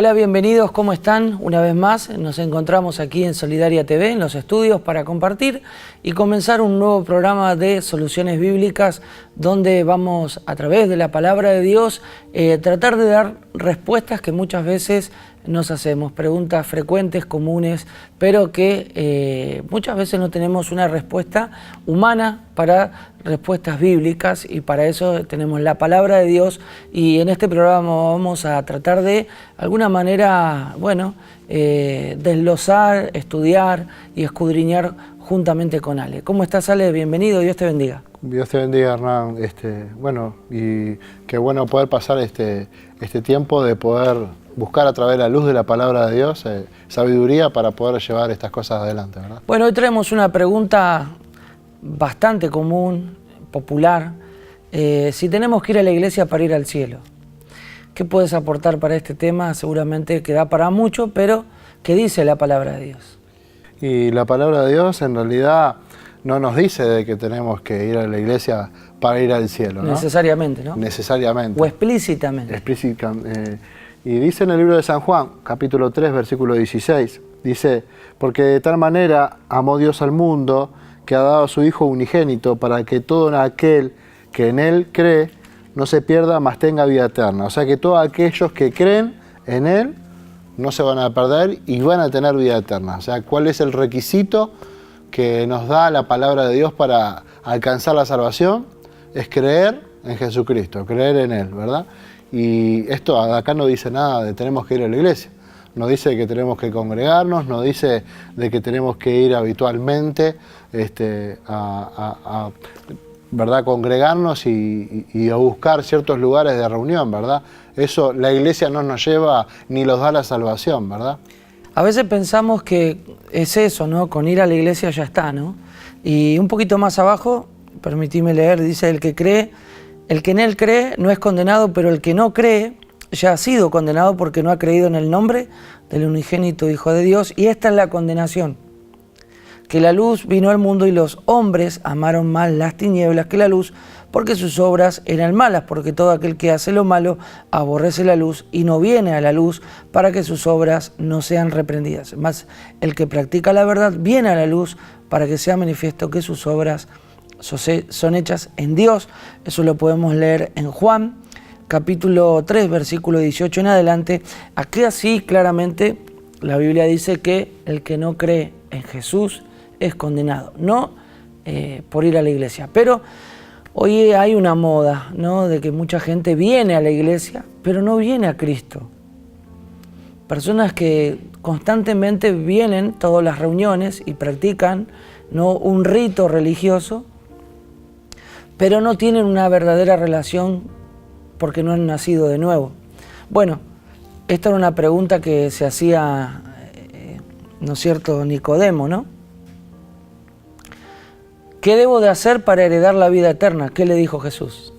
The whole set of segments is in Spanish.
Hola, bienvenidos, ¿cómo están? Una vez más nos encontramos aquí en Solidaria TV, en los estudios, para compartir y comenzar un nuevo programa de Soluciones Bíblicas, donde vamos, a través de la Palabra de Dios, tratar de dar respuestas que muchas veces nos hacemos, preguntas frecuentes, comunes, pero que muchas veces no tenemos una respuesta humana para respuestas bíblicas, y para eso tenemos la Palabra de Dios, y en este programa vamos a tratar de alguna manera, desglosar, estudiar y escudriñar juntamente con Ale. ¿Cómo estás, Ale? Bienvenido, Dios te bendiga. Dios te bendiga, Hernán. Y qué bueno poder pasar este tiempo de poder buscar a través de la luz de la Palabra de Dios sabiduría para poder llevar estas cosas adelante, ¿verdad? Bueno, hoy traemos una pregunta bastante común, popular. Si tenemos que ir a la iglesia para ir al cielo, ¿qué puedes aportar para este tema? Seguramente que da para mucho, pero ¿qué dice la Palabra de Dios? Y la Palabra de Dios en realidad no nos dice de que tenemos que ir a la iglesia para ir al cielo, ¿no? Necesariamente, ¿no? Necesariamente. O explícitamente. Y dice en el libro de San Juan, capítulo 3, versículo 16, dice: porque de tal manera amó Dios al mundo, que ha dado a su Hijo unigénito, para que todo aquel que en Él cree no se pierda, mas tenga vida eterna. O sea que todos aquellos que creen en Él no se van a perder y van a tener vida eterna. O sea, ¿cuál es el requisito que nos da la Palabra de Dios para alcanzar la salvación? Es creer en Jesucristo, creer en Él, ¿verdad? Y esto acá no dice nada de tenemos que ir a la iglesia. No dice que tenemos que congregarnos, no dice de que tenemos que ir habitualmente ¿verdad? Congregarnos y a buscar ciertos lugares de reunión, ¿verdad? Eso la iglesia no nos lleva ni nos da la salvación, ¿verdad? A veces pensamos que es eso, ¿no? Con ir a la iglesia ya está, ¿no? Y un poquito más abajo, permitime leer, dice: el que en Él cree no es condenado, pero el que no cree ya ha sido condenado porque no ha creído en el nombre del unigénito Hijo de Dios. Y esta es la condenación: que la luz vino al mundo y los hombres amaron más las tinieblas que la luz, porque sus obras eran malas, porque todo aquel que hace lo malo aborrece la luz y no viene a la luz para que sus obras no sean reprendidas. Mas el que practica la verdad viene a la luz para que sea manifiesto que sus obras son hechas en Dios. Eso lo podemos leer en Juan, capítulo 3, versículo 18 en adelante. Aquí así claramente la Biblia dice que el que no cree en Jesús es condenado, no por ir a la iglesia. Pero hoy hay una moda, ¿no?, de que mucha gente viene a la iglesia, pero no viene a Cristo. Personas que constantemente vienen a todas las reuniones y practican, ¿no?, un rito religioso, pero no tienen una verdadera relación porque no han nacido de nuevo. Bueno, esta era una pregunta que se hacía, ¿no es cierto?, Nicodemo, ¿no? ¿Qué debo de hacer para heredar la vida eterna? ¿Qué le dijo Jesús?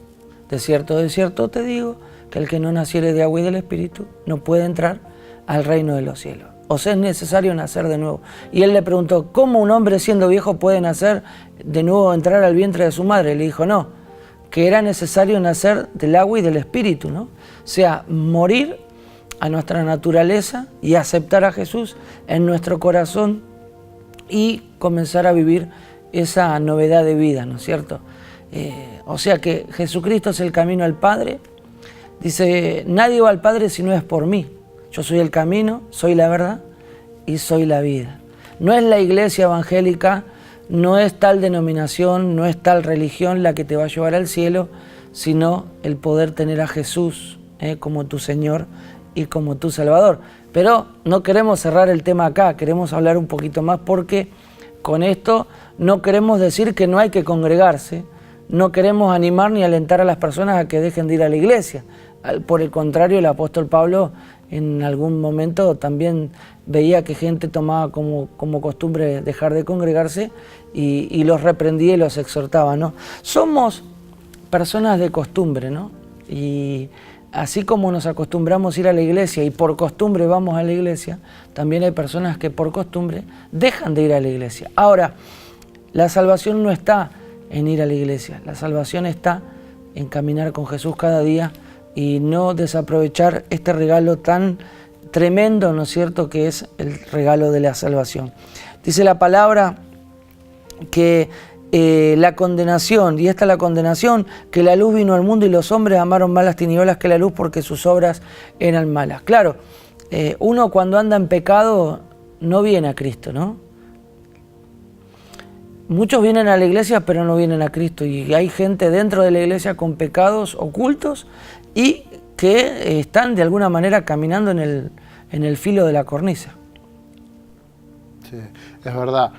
De cierto te digo, que el que no naciere de agua y del Espíritu no puede entrar al reino de los cielos. O sea, es necesario nacer de nuevo. Y él le preguntó: ¿cómo un hombre siendo viejo puede nacer de nuevo, entrar al vientre de su madre? Le dijo: no, que era necesario nacer del agua y del Espíritu, ¿no? O sea, morir a nuestra naturaleza y aceptar a Jesús en nuestro corazón y comenzar a vivir esa novedad de vida, ¿no es cierto? O sea que Jesucristo es el camino al Padre. Dice: nadie va al Padre si no es por mí. Yo soy el camino, soy la verdad y soy la vida. No es la iglesia evangélica, no es tal denominación, no es tal religión la que te va a llevar al cielo, sino el poder tener a Jesús como tu Señor y como tu Salvador. Pero no queremos cerrar el tema acá, queremos hablar un poquito más, porque con esto no queremos decir que no hay que congregarse, no queremos animar ni alentar a las personas a que dejen de ir a la iglesia. Por el contrario, el apóstol Pablo en algún momento también veía que gente tomaba como costumbre dejar de congregarse y los reprendía y los exhortaba, ¿no? Somos personas de costumbre, ¿no? Y así como nos acostumbramos a ir a la iglesia y por costumbre vamos a la iglesia, también hay personas que por costumbre dejan de ir a la iglesia. Ahora, la salvación no está en ir a la iglesia, la salvación está en caminar con Jesús cada día y no desaprovechar este regalo tan tremendo, ¿no es cierto?, que es el regalo de la salvación. Dice la palabra que la condenación, y esta es la condenación, que la luz vino al mundo y los hombres amaron más las tinieblas que la luz porque sus obras eran malas. Claro, uno cuando anda en pecado no viene a Cristo, ¿no? Muchos vienen a la iglesia pero no vienen a Cristo, y hay gente dentro de la iglesia con pecados ocultos y que están de alguna manera caminando en el filo de la cornisa. Sí, es verdad.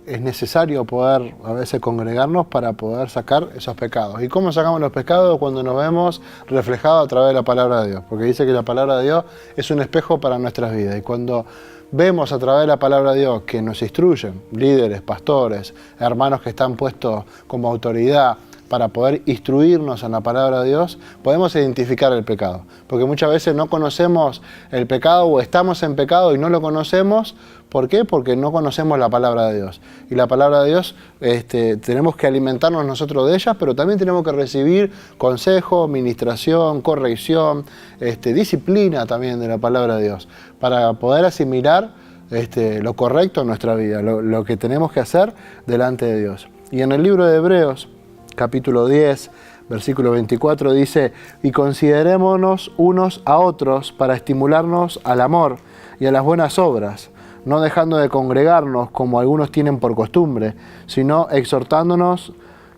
Es necesario poder a veces congregarnos para poder sacar esos pecados. ¿Y cómo sacamos los pecados? Cuando nos vemos reflejados a través de la palabra de Dios, porque dice que la palabra de Dios es un espejo para nuestras vidas, y cuando vemos a través de la palabra de Dios que nos instruyen, líderes, pastores, hermanos que están puestos como autoridad para poder instruirnos en la palabra de Dios, podemos identificar el pecado. Porque muchas veces no conocemos el pecado o estamos en pecado y no lo conocemos. ¿Por qué? Porque no conocemos la palabra de Dios. Y la palabra de Dios tenemos que alimentarnos nosotros de ella, pero también tenemos que recibir consejo, ministración, corrección, disciplina también de la palabra de Dios, para poder asimilar lo correcto en nuestra vida, lo que tenemos que hacer delante de Dios. Y en el libro de Hebreos, capítulo 10, versículo 24, dice: y considerémonos unos a otros para estimularnos al amor y a las buenas obras, no dejando de congregarnos como algunos tienen por costumbre, sino exhortándonos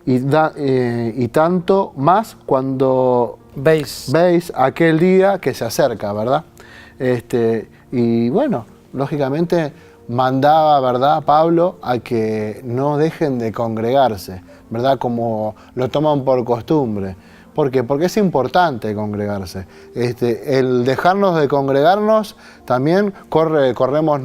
y tanto más cuando veis aquel día que se acerca, ¿verdad? Y bueno, lógicamente mandaba, ¿verdad?, Pablo a que no dejen de congregarse, ¿verdad?, como lo toman por costumbre. ¿Por qué? Porque es importante congregarse. El dejarnos de congregarnos también corremos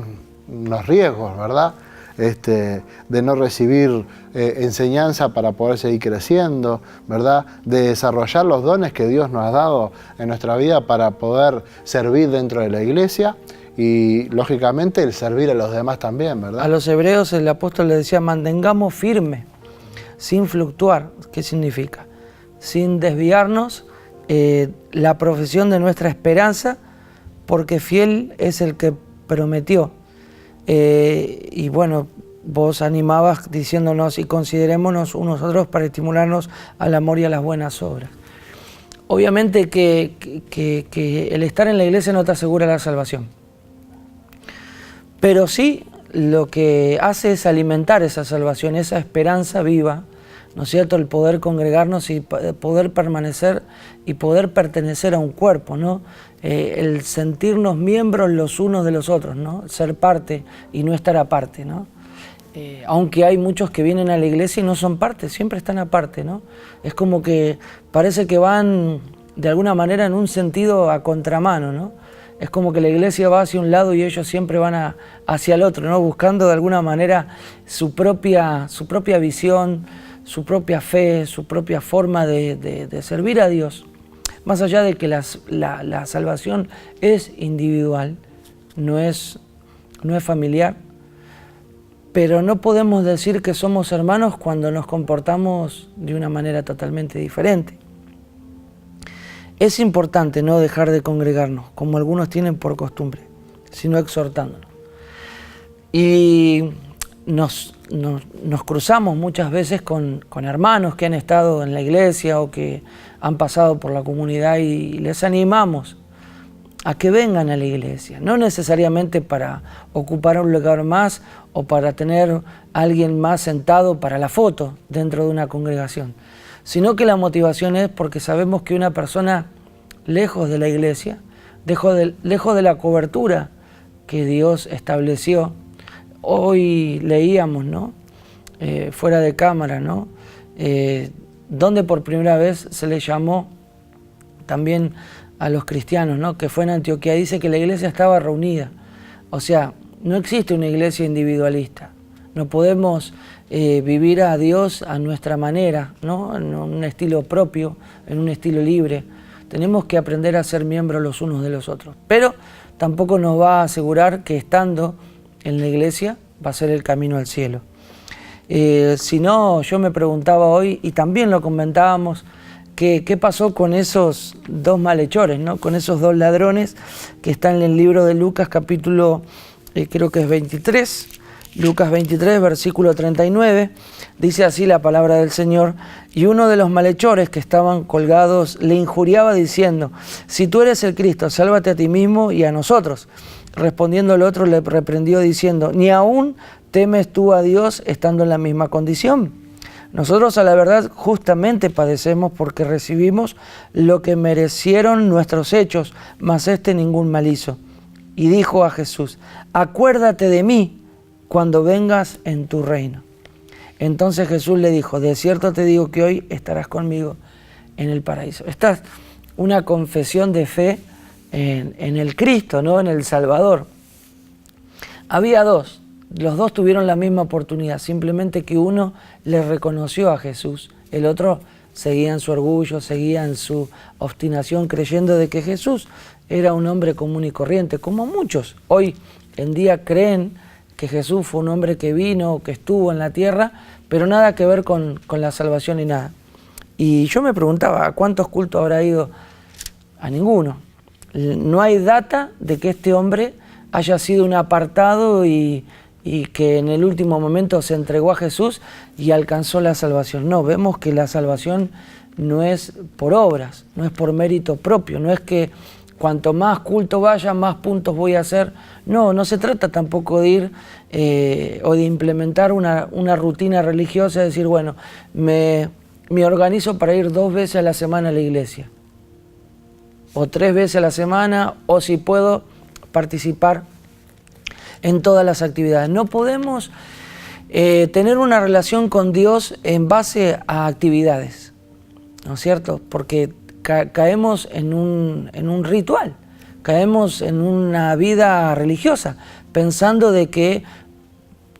los riesgos, ¿verdad?, de no recibir enseñanza para poder seguir creciendo, ¿verdad?, de desarrollar los dones que Dios nos ha dado en nuestra vida para poder servir dentro de la iglesia y, lógicamente, el servir a los demás también, ¿verdad? A los hebreos el apóstol les decía: mantengamos firme, sin fluctuar. ¿Qué significa? Sin desviarnos la profesión de nuestra esperanza, porque fiel es el que prometió. Y bueno, vos animabas diciéndonos: y considerémonos unos a otros para estimularnos al amor y a las buenas obras. Obviamente que el estar en la iglesia no te asegura la salvación, pero sí lo que hace es alimentar esa salvación, esa esperanza viva, ¿no es cierto?, el poder congregarnos y poder permanecer y poder pertenecer a un cuerpo, ¿no? El sentirnos miembros los unos de los otros, ¿no? Ser parte y no estar aparte, ¿no? Aunque hay muchos que vienen a la iglesia y no son parte, siempre están aparte, ¿no? Es como que parece que van de alguna manera en un sentido a contramano, ¿no? Es como que la iglesia va hacia un lado y ellos siempre van hacia el otro, ¿no? Buscando de alguna manera su propia visión, su propia fe, su propia forma de servir a Dios. Más allá de que la salvación es individual, no es familiar, pero no podemos decir que somos hermanos cuando nos comportamos de una manera totalmente diferente. Es importante no dejar de congregarnos, como algunos tienen por costumbre, sino exhortándonos. Y nos cruzamos muchas veces con hermanos que han estado en la iglesia o que han pasado por la comunidad y les animamos a que vengan a la iglesia, no necesariamente para ocupar un lugar más o para tener a alguien más sentado para la foto dentro de una congregación, sino que la motivación es porque sabemos que una persona lejos de la iglesia, lejos de la cobertura que Dios estableció. Hoy leíamos, ¿no?, fuera de cámara, ¿no?, donde por primera vez se le llamó también a los cristianos, ¿no?, que fue en Antioquía. Dice que la iglesia estaba reunida. O sea, no existe una iglesia individualista. No podemos vivir a Dios a nuestra manera, ¿no?, en un estilo propio, en un estilo libre. Tenemos que aprender a ser miembros los unos de los otros. Pero tampoco nos va a asegurar que estando en la iglesia va a ser el camino al cielo. Si no, yo me preguntaba hoy, y también lo comentábamos ¿qué pasó con esos dos malhechores, ¿no? Con esos dos ladrones que están en el libro de Lucas, capítulo, creo que es 23, Lucas 23, versículo 39, dice así la palabra del Señor: y uno de los malhechores que estaban colgados le injuriaba diciendo: si tú eres el Cristo, sálvate a ti mismo y a nosotros. Respondiendo el otro le reprendió diciendo: ¿ni aún temes tú a Dios estando en la misma condición? Nosotros a la verdad justamente padecemos porque recibimos lo que merecieron nuestros hechos, mas este ningún mal hizo. Y dijo a Jesús: acuérdate de mí cuando vengas en tu reino. Entonces Jesús le dijo: de cierto te digo que hoy estarás conmigo en el paraíso. Esta es una confesión de fe en el Cristo, ¿no? En el Salvador. Había dos. Los dos tuvieron la misma oportunidad, simplemente que uno le reconoció a Jesús, el otro seguía en su orgullo, seguía en su obstinación, creyendo de que Jesús era un hombre común y corriente, como muchos hoy en día creen que Jesús fue un hombre que vino, que estuvo en la tierra, pero nada que ver con la salvación y nada. Y yo me preguntaba, ¿a cuántos cultos habrá ido? A ninguno. No hay data de que este hombre haya sido un apartado y que en el último momento se entregó a Jesús y alcanzó la salvación. No, vemos que la salvación no es por obras, no es por mérito propio, no es que cuanto más culto vaya, más puntos voy a hacer. No, no se trata tampoco de ir o de implementar una rutina religiosa, de decir, bueno, me organizo para ir 2 veces a la semana a la iglesia, o 3 veces a la semana, o si puedo participar en todas las actividades. No podemos tener una relación con Dios en base a actividades, ¿no es cierto? Porque caemos en un ritual, caemos en una vida religiosa, pensando de que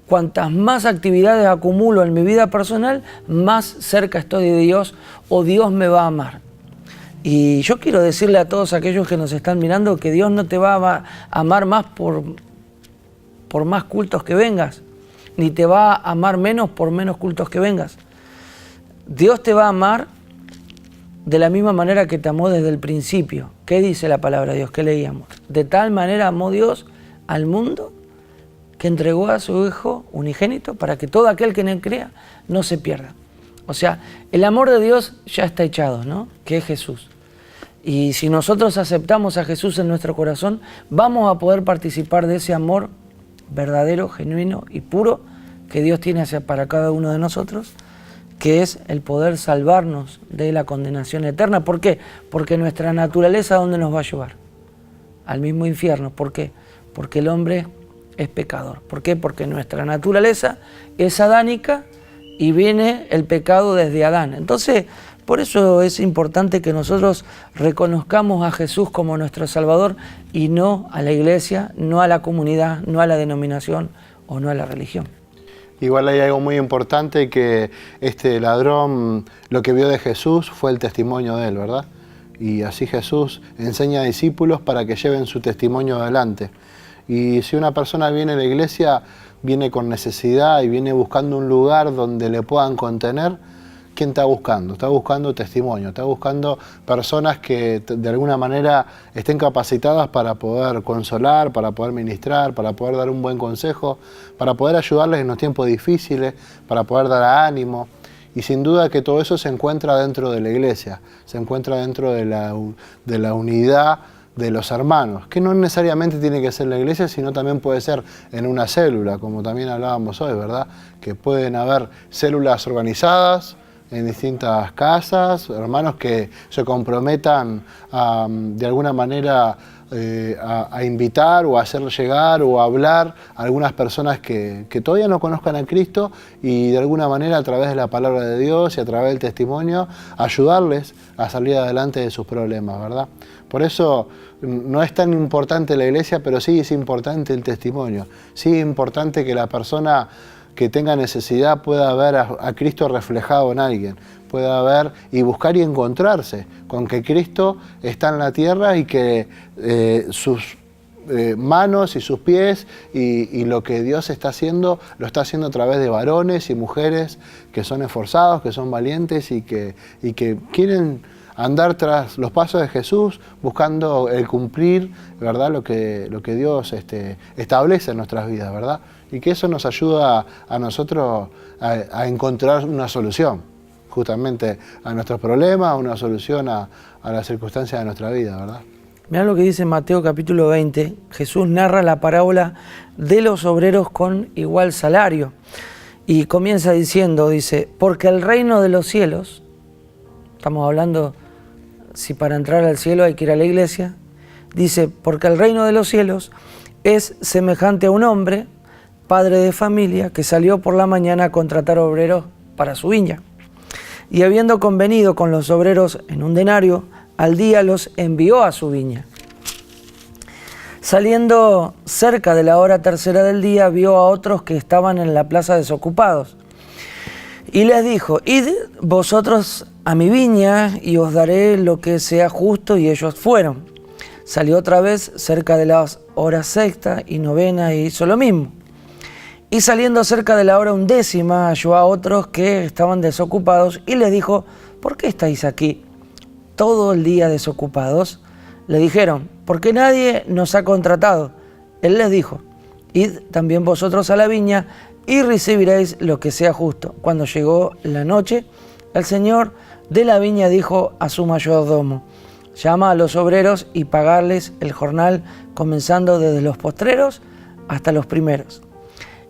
cuantas más actividades acumulo en mi vida personal, más cerca estoy de Dios o Dios me va a amar. Y yo quiero decirle a todos aquellos que nos están mirando que Dios no te va a amar más por más cultos que vengas, ni te va a amar menos por menos cultos que vengas. Dios te va a amar de la misma manera que te amó desde el principio. ¿Qué dice la palabra de Dios? ¿Qué leíamos? De tal manera amó Dios al mundo que entregó a su Hijo unigénito para que todo aquel que en él crea no se pierda. O sea, el amor de Dios ya está echado, ¿no? Que es Jesús. Y si nosotros aceptamos a Jesús en nuestro corazón, vamos a poder participar de ese amor verdadero, genuino y puro que Dios tiene para cada uno de nosotros, que es el poder salvarnos de la condenación eterna. ¿Por qué? Porque nuestra naturaleza, ¿a dónde nos va a llevar? Al mismo infierno. ¿Por qué? Porque el hombre es pecador. ¿Por qué? Porque nuestra naturaleza es adánica y viene el pecado desde Adán. Entonces, por eso es importante que nosotros reconozcamos a Jesús como nuestro Salvador y no a la iglesia, no a la comunidad, no a la denominación o no a la religión. Igual hay algo muy importante, que este ladrón lo que vio de Jesús fue el testimonio de él, ¿verdad? Y así Jesús enseña a discípulos para que lleven su testimonio adelante. Y si una persona viene a la iglesia, viene con necesidad y viene buscando un lugar donde le puedan contener, ¿quién está buscando? Está buscando testimonio, está buscando personas que de alguna manera estén capacitadas para poder consolar, para poder ministrar, para poder dar un buen consejo, para poder ayudarles en los tiempos difíciles, para poder dar ánimo. Y sin duda que todo eso se encuentra dentro de la iglesia, se encuentra dentro de la unidad de los hermanos, que no necesariamente tiene que ser la iglesia, sino también puede ser en una célula, como también hablábamos hoy, ¿verdad? Que pueden haber células organizadas en distintas casas, hermanos que se comprometan de alguna manera a invitar o a hacer llegar o a hablar a algunas personas que todavía no conozcan a Cristo, y de alguna manera a través de la palabra de Dios y a través del testimonio ayudarles a salir adelante de sus problemas, ¿verdad? Por eso no es tan importante la iglesia, pero sí es importante el testimonio. Sí es importante que la persona que tenga necesidad pueda ver a Cristo reflejado en alguien, pueda ver y buscar y encontrarse con que Cristo está en la tierra y que sus manos y sus pies, y lo que Dios está haciendo, lo está haciendo a través de varones y mujeres que son esforzados, que son valientes y que quieren andar tras los pasos de Jesús, buscando el cumplir, ¿verdad?, lo que Dios establece en nuestras vidas, ¿verdad? Y que eso nos ayuda a nosotros a encontrar una solución, justamente a nuestros problemas, una solución a las circunstancias de nuestra vida, ¿verdad? Mirá lo que dice Mateo capítulo 20. Jesús narra la parábola de los obreros con igual salario. Y comienza diciendo, dice, porque el reino de los cielos, estamos hablando si para entrar al cielo hay que ir a la iglesia, dice, porque el reino de los cielos es semejante a un hombre, padre de familia, que salió por la mañana a contratar obreros para su viña. Y habiendo convenido con los obreros en un denario, al día los envió a su viña. Saliendo cerca de la hora tercera del día, vio a otros que estaban en la plaza desocupados. Y les dijo, id vosotros a mi viña y os daré lo que sea justo, y ellos fueron. Salió otra vez cerca de las horas sexta y novena y hizo lo mismo. Y saliendo cerca de la hora undécima, halló a otros que estaban desocupados y les dijo, ¿por qué estáis aquí todo el día desocupados? Le dijeron, porque nadie nos ha contratado. Él les dijo, id también vosotros a la viña y recibiréis lo que sea justo. Cuando llegó la noche, el señor de la viña dijo a su mayordomo, llama a los obreros y pagarles el jornal, comenzando desde los postreros hasta los primeros.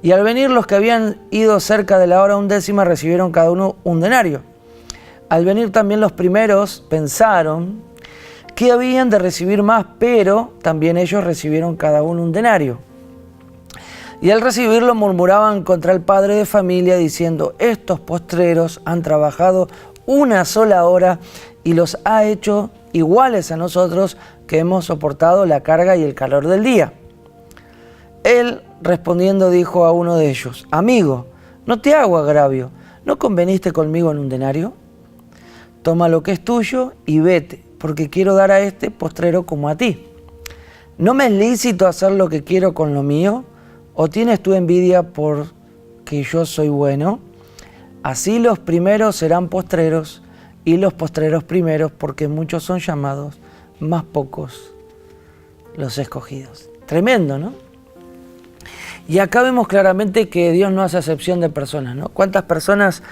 Y al venir los que habían ido cerca de la hora undécima recibieron cada uno un denario. Al venir también los primeros pensaron que habían de recibir más, pero también ellos recibieron cada uno un denario. Y al recibirlo murmuraban contra el padre de familia diciendo, estos postreros han trabajado una sola hora y los ha hecho iguales a nosotros que hemos soportado la carga y el calor del día. Él respondiendo dijo a uno de ellos, amigo, no te hago agravio, ¿no conveniste conmigo en un denario? Toma lo que es tuyo y vete, porque quiero dar a este postrero como a ti. ¿No me es lícito hacer lo que quiero con lo mío? ¿O tienes tu envidia porque yo soy bueno? Así los primeros serán postreros y los postreros primeros, porque muchos son llamados, más pocos los escogidos. Tremendo, ¿no? Y acá vemos claramente que Dios no hace acepción de personas, ¿no? ¿Cuántas personas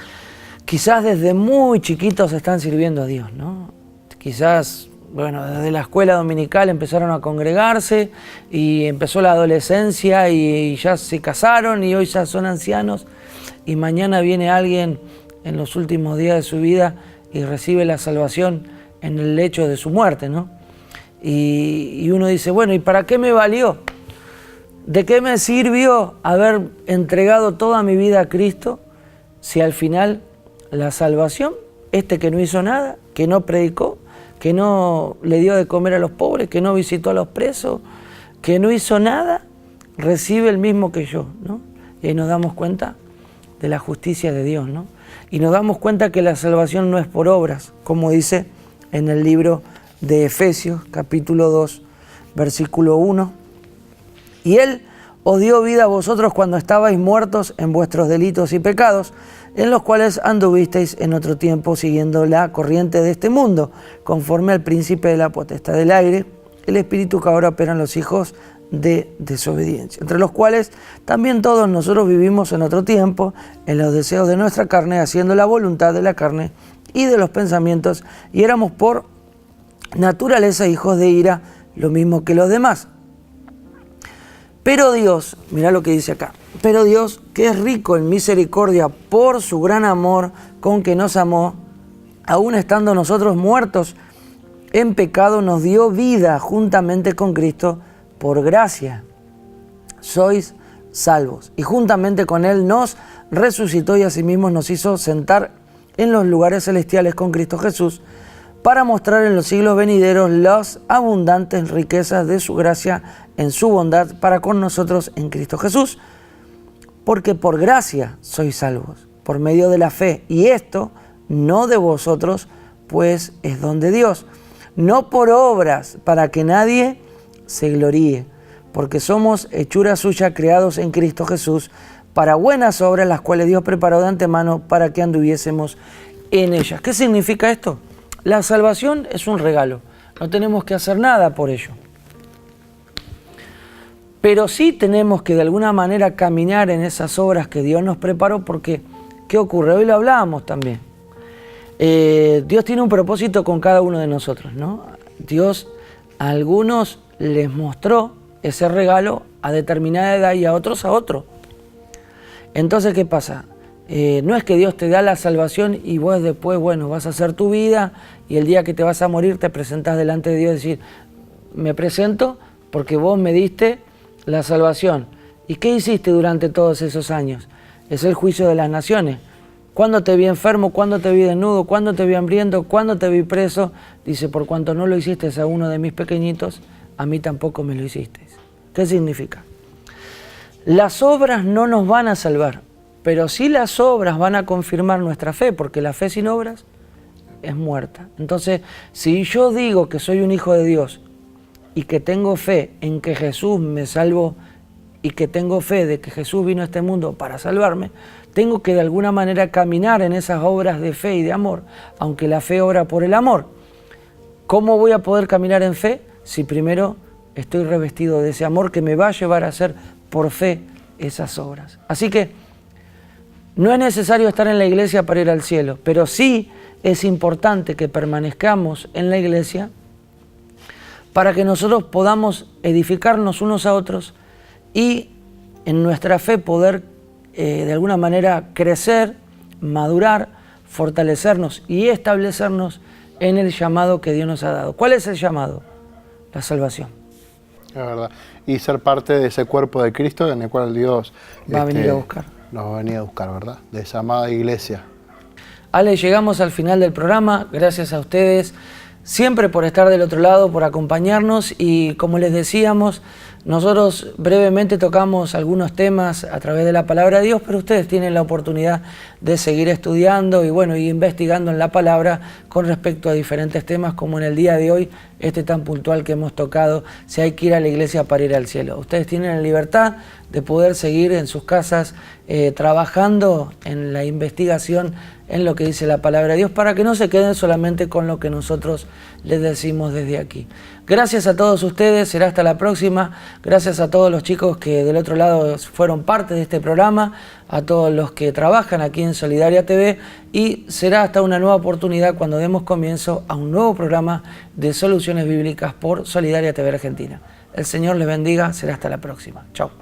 quizás desde muy chiquitos están sirviendo a Dios, ¿no? Quizás, bueno, desde la escuela dominical empezaron a congregarse y empezó la adolescencia y ya se casaron y hoy ya son ancianos, y mañana viene alguien en los últimos días de su vida y recibe la salvación en el lecho de su muerte, ¿no? Y uno dice, bueno, ¿y para qué me valió? ¿De qué me sirvió haber entregado toda mi vida a Cristo si al final la salvación, que no hizo nada, que no predicó, que no le dio de comer a los pobres, que no visitó a los presos, que no hizo nada, recibe el mismo que yo, ¿no? Y ahí nos damos cuenta de la justicia de Dios, ¿no? Y nos damos cuenta que la salvación no es por obras, como dice en el libro de Efesios, capítulo 2, versículo 1. Y Él os dio vida a vosotros cuando estabais muertos en vuestros delitos y pecados, en los cuales anduvisteis en otro tiempo siguiendo la corriente de este mundo, conforme al príncipe de la potestad del aire, el espíritu que ahora opera en los hijos de desobediencia, entre los cuales también todos nosotros vivimos en otro tiempo, en los deseos de nuestra carne, haciendo la voluntad de la carne y de los pensamientos, y éramos por naturaleza hijos de ira, lo mismo que los demás. Pero Dios, mirá lo que dice acá, pero Dios, que es rico en misericordia por su gran amor con que nos amó, aun estando nosotros muertos en pecado, nos dio vida juntamente con Cristo. Por gracia sois salvos. Y juntamente con Él nos resucitó y asimismo nos hizo sentar en los lugares celestiales con Cristo Jesús, para mostrar en los siglos venideros las abundantes riquezas de su gracia en su bondad para con nosotros en Cristo Jesús. Porque por gracia sois salvos, por medio de la fe, y esto no de vosotros, pues es don de Dios, no por obras, para que nadie se gloríe, porque somos hechura suya, creados en Cristo Jesús, para buenas obras, las cuales Dios preparó de antemano para que anduviésemos en ellas. ¿Qué significa esto? La salvación es un regalo, no tenemos que hacer nada por ello. Pero sí tenemos que de alguna manera caminar en esas obras que Dios nos preparó, porque ¿qué ocurre? Hoy lo hablábamos también. Dios tiene un propósito con cada uno de nosotros, ¿no? Dios a algunos les mostró ese regalo a determinada edad y a otros a otro. Entonces, ¿qué pasa? No es que Dios te da la salvación y vos después, bueno, vas a hacer tu vida y el día que te vas a morir te presentás delante de Dios y decir, me presento porque vos me diste la salvación. ¿Y qué hiciste durante todos esos años? Es el juicio de las naciones. ¿Cuándo te vi enfermo? ¿Cuándo te vi desnudo? ¿Cuándo te vi hambriento? ¿Cuándo te vi preso? Dice, por cuanto no lo hiciste a uno de mis pequeñitos, a mí tampoco me lo hiciste. ¿Qué significa? Las obras no nos van a salvar, pero sí las obras van a confirmar nuestra fe, porque la fe sin obras es muerta. Entonces, si yo digo que soy un hijo de Dios y que tengo fe en que Jesús me salvó y que tengo fe de que Jesús vino a este mundo para salvarme, tengo que de alguna manera caminar en esas obras de fe y de amor, aunque la fe obra por el amor. ¿Cómo voy a poder caminar en fe si primero estoy revestido de ese amor que me va a llevar a hacer por fe esas obras? Así que no es necesario estar en la iglesia para ir al cielo, pero sí es importante que permanezcamos en la iglesia para que nosotros podamos edificarnos unos a otros y en nuestra fe poder de alguna manera crecer, madurar, fortalecernos y establecernos en el llamado que Dios nos ha dado. ¿Cuál es el llamado? La salvación. Es verdad. Y ser parte de ese cuerpo de Cristo en el cual Dios va a venir a buscar. Nos va a venir a buscar, ¿verdad? De esa amada iglesia. Ale, llegamos al final del programa. Gracias a ustedes siempre por estar del otro lado, por acompañarnos y como les decíamos, nosotros brevemente tocamos algunos temas a través de la palabra de Dios, pero ustedes tienen la oportunidad de seguir estudiando y bueno, y investigando en la palabra con respecto a diferentes temas, como en el día de hoy, este tan puntual que hemos tocado, si hay que ir a la iglesia para ir al cielo. Ustedes tienen la libertad de poder seguir en sus casas trabajando en la investigación en lo que dice la palabra de Dios, para que no se queden solamente con lo que nosotros les decimos desde aquí. Gracias a todos ustedes, será hasta la próxima. Gracias a todos los chicos que del otro lado fueron parte de este programa, a todos los que trabajan aquí en Solidaria TV, y será hasta una nueva oportunidad cuando demos comienzo a un nuevo programa de Soluciones Bíblicas por Solidaria TV Argentina. El Señor les bendiga, será hasta la próxima. Chao.